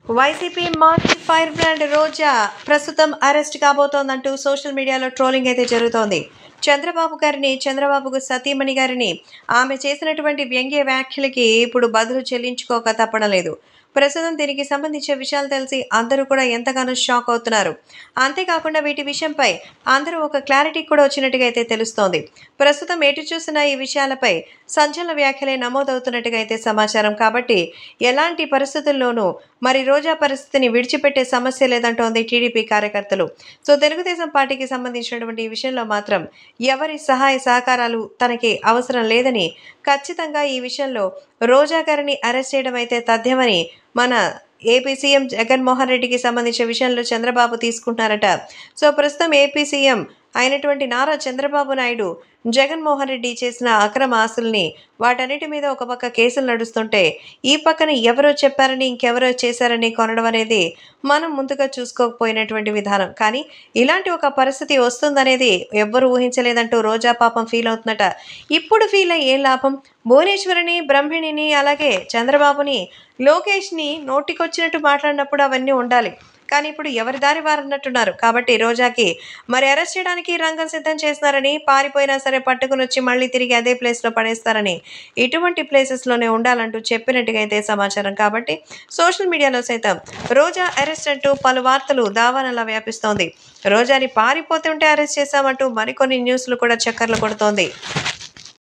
YCP మాజీ fire brand రోజా ప్రస్తుతం arrest కాబోతోందంటూ social మీడియాలో ట్రోలింగ్ అయితే జరుగుతోంది. చంద్రబాబుకు సతీమణి గారిని ఆమె చేసినటువంటి వ్యంగ్య వ్యాఖ్యలకి ఇప్పుడు బదులు చెల్లించుకోక తప్పడం లేదు. ప్రస్తుతం దీనికి సంబంధించిన విషయాలు తెలిసి అందరూ కూడా ఎంతగానో షాక్ అవుతున్నారు. అంతేకాకుండా వీటి విషయంపై అందరూ ఒక క్లారిటీ కూడా వచ్చినట్టుగా అయితే తెలుస్తోంది. ప్రస్తుతం ఎటు చూసినా ఈ విషయాలపై సంచలన వ్యాఖ్యలే నమోదవుతున్నట్టుగా అయితే సమాచారం. కాబట్టి ఎలాంటి పరిస్థితుల్లోనూ మరి రోజా పరిస్థితిని విడిచిపెట్టే సమస్య లేదంటోంది టీడీపీ కార్యకర్తలు. సో తెలుగుదేశం పార్టీకి సంబంధించినటువంటి ఈ విషయంలో మాత్రం ఎవరి సహాయ సహకారాలు తనకి అవసరం లేదని, ఖచ్చితంగా ఈ విషయంలో రోజా గారిని అరెస్ట్ చేయడం అయితే తథ్యమని మన ఏపీ సీఎం జగన్మోహన్ రెడ్డికి సంబంధించిన విషయంలో చంద్రబాబు తీసుకుంటున్నారట. సో ప్రస్తుతం ఏపీ సీఎం అయినటువంటి నారా చంద్రబాబు నాయుడు జగన్మోహన్ రెడ్డి చేసిన అక్రమ ఆస్తుల్ని వాటన్నిటి మీద ఒక పక్క కేసులు నడుస్తుంటే, ఈ పక్కన ఎవరో చెప్పారని ఇంకెవరో చేశారని కొనడం అనేది మనం ముందుగా చూసుకోకపోయినటువంటి విధానం. కానీ ఇలాంటి ఒక పరిస్థితి వస్తుందనేది ఎవ్వరూ ఊహించలేదంటూ రోజా పాపం ఫీల్ అవుతుందట. ఇప్పుడు ఫీల్ అయ్యి ఏం లాభం? భువనేశ్వరిని, బ్రహ్మిణిని, అలాగే చంద్రబాబుని, లోకేష్ని నోటికొచ్చినట్టు మాట్లాడినప్పుడు అవన్నీ ఉండాలి. కానీ ఇప్పుడు ఎవరి దారి వారు అన్నట్టున్నారు. కాబట్టి రోజాకి మరి అరెస్ట్ చేయడానికి రంగం సిద్ధం చేస్తున్నారని, పారిపోయినా సరే పట్టుకుని వచ్చి మళ్ళీ తిరిగి అదే ప్లేస్లో పడేస్తారని, ఇటువంటి ప్లేసెస్లోనే ఉండాలంటూ చెప్పినట్టుగా అయితే సమాచారం. కాబట్టి సోషల్ మీడియాలో సైతం రోజా అరెస్ట్ అంటూ పలు వార్తలు దావానలా వ్యాపిస్తోంది. రోజాని పారిపోతుంటే అరెస్ట్ చేశామంటూ మరికొన్ని న్యూస్లు కూడా చక్కర్లు కొడుతోంది.